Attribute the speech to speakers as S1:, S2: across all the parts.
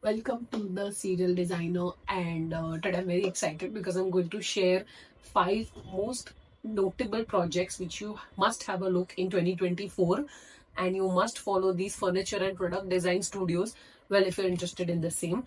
S1: Welcome to the Serial Designer, and today I'm very excited because I'm going to share five most notable projects which you must have a look in 2024, and you must follow these furniture and product design studios. Well, if you're interested in the same,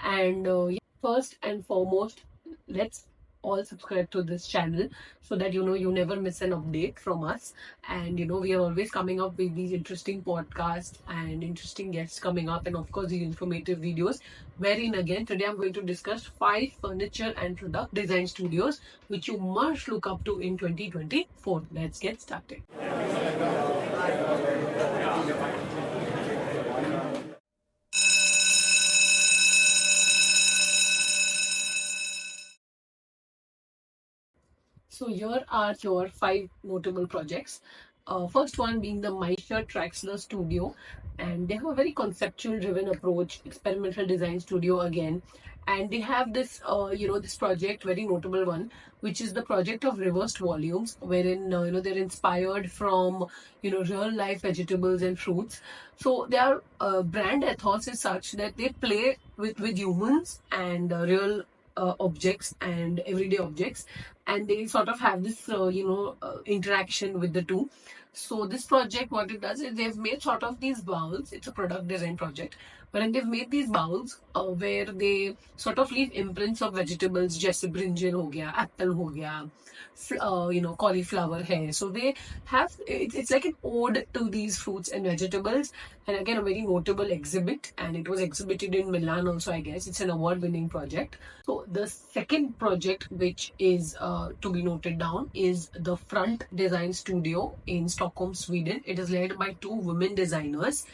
S1: and yeah, first and foremost, let's all subscribe to this channel so that you never miss an update from us. And we are always coming up with these interesting podcasts and interesting guests coming up, and of course these informative videos, wherein again today I'm going to discuss five furniture and product design studios which you must look up to in 2024. Let's get started. So here are your five notable projects. First one being the Maisha Traxler Studio, and they have a very conceptual driven approach, experimental design studio again, and they have this, this project, very notable one, which is the project of reversed volumes, wherein they're inspired from real life vegetables and fruits. So their brand ethos is such that they play with humans and real objects and everyday objects, and they sort of have this interaction with the two. So this project, what it does is they've made sort of these bowls. It's a product design project, wherein they've made these bowls where they sort of leave imprints of vegetables. जैसे brinjal हो गया, apple हो गया, cauliflower है. So they have, it's like an ode to these fruits and vegetables, and again a very notable exhibit, and it was exhibited in Milan also, I guess. It's an award winning project. So the second project which is to be noted down is the Front Design Studio in Stockholm, Sweden. It is led by two women designers,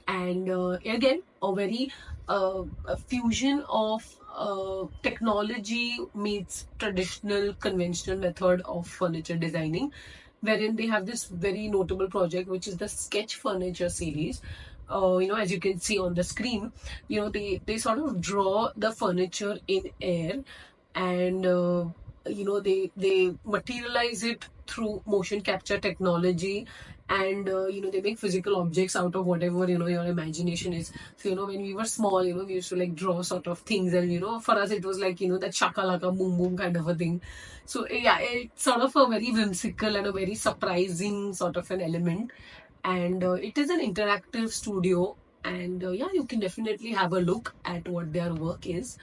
S1: and again a very a fusion of technology meets traditional conventional method of furniture designing, wherein they have this very notable project which is the sketch furniture series. As you can see on the screen, they sort of draw the furniture in air, and they materialize it through motion capture technology, and they make physical objects out of whatever your imagination is. So when we were small, we used to like draw sort of things, and for us it was like that shakalaka boom boom kind of a thing. So yeah, it's sort of a very whimsical and a very surprising sort of an element, and it is an interactive studio, and yeah, you can definitely have a look at what their work is.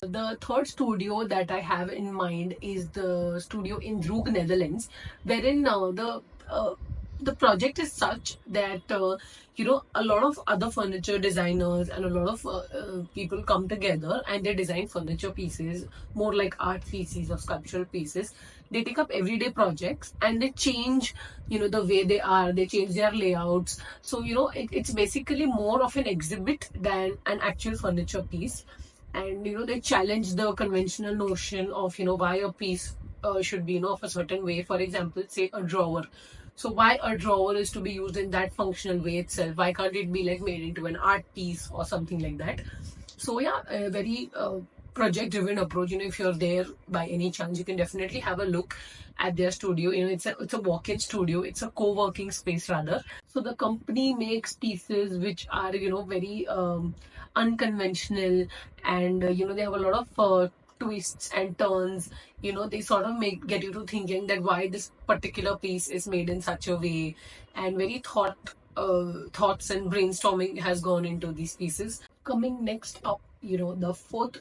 S1: The third studio that I have in mind is the studio in Zug, Netherlands, wherein the project is such that a lot of other furniture designers and a lot of people come together and they design furniture pieces, more like art pieces or sculptural pieces. They take up everyday projects and they change, the way they are. They change their layouts. So it's basically more of an exhibit than an actual furniture piece, and they challenge the conventional notion of why a piece should be of a certain way. For example, say a drawer. So why a drawer is to be used in that functional way itself? Why can't it be like made into an art piece or something like that? So yeah, a very project driven approach. If you're there by any chance, you can definitely have a look at their studio. It's a walk-in studio. It's a co-working space rather. So the company makes pieces which are very unconventional, and they have a lot of twists and turns. They sort of make get you to thinking that why this particular piece is made in such a way, and very thoughts and brainstorming has gone into these pieces. Coming next up, the fourth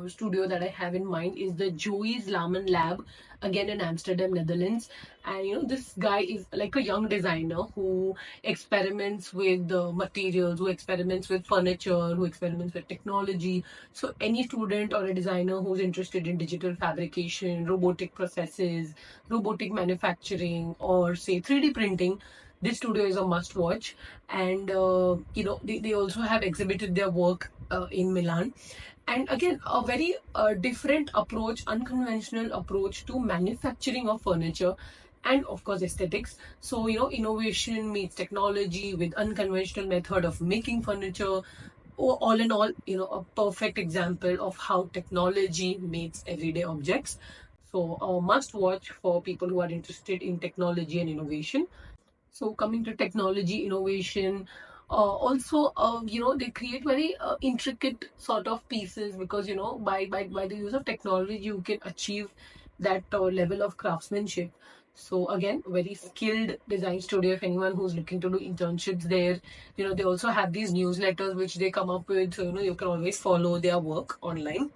S1: studio that I have in mind is the Joey's Laman Lab, again in Amsterdam, Netherlands. And this guy is like a young designer who experiments with the materials, who experiments with furniture, who experiments with technology. So any student or a designer who's interested in digital fabrication, robotic processes, robotic manufacturing, or say 3D printing, this studio is a must watch. And they also have exhibited their work in Milan, and again a very different approach, unconventional approach to manufacturing of furniture, and of course aesthetics. So innovation meets technology with unconventional method of making furniture. All in all, a perfect example of how technology meets everyday objects. So a must watch for people who are interested in technology and innovation. So coming to technology innovation, Also, they create very intricate sort of pieces, because by the use of technology you can achieve that level of craftsmanship. So again, very skilled design studio. If anyone who's looking to do internships there, they also have these newsletters which they come up with. So you can always follow their work online.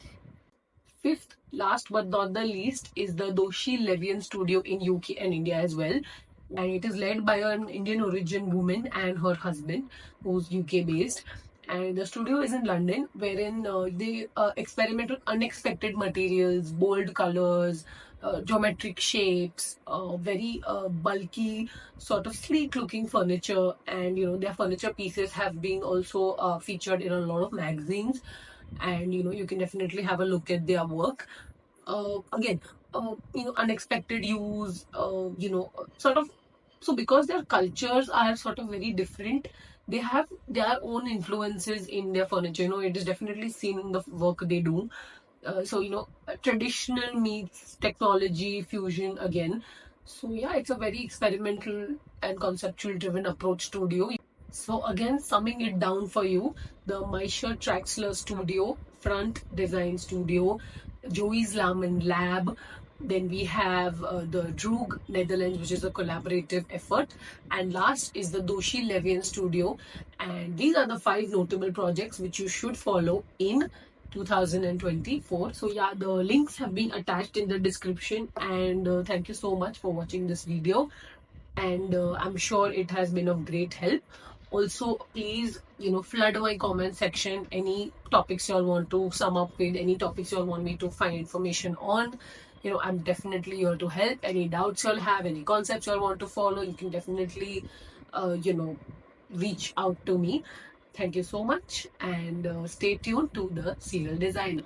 S1: Fifth, last but not the least, is the Doshi Levian studio in UK and India as well. And it is led by an Indian origin woman and her husband, who's UK based. And the studio is in London, wherein they experiment with unexpected materials, bold colors, geometric shapes, very bulky, sort of sleek looking furniture. And their furniture pieces have been also featured in a lot of magazines. And you can definitely have a look at their work. Again, unexpected use, sort of. So because their cultures are sort of very different, they have their own influences in their furniture. It is definitely seen in the work they do. So traditional meets technology fusion again. So yeah, it's a very experimental and conceptual driven approach studio. So again, summing it down for you, the Maisha Traxler Studio, Front Design Studio, Joey's Laman Lab. Then we have the Droog Netherlands, which is a collaborative effort. And last is the Doshi Levian Studio. And these are the 5 notable projects which you should follow in 2024. So yeah, the links have been attached in the description. And thank you so much for watching this video. And I'm sure it has been of great help. Also, please, flood my comment section. Any topics you all want to sum up with, any topics you all want me to find information on. I'm definitely here to help. Any doubts you all have, any concepts you all want to follow, you can definitely, reach out to me. Thank you so much, and stay tuned to the Serial Designer.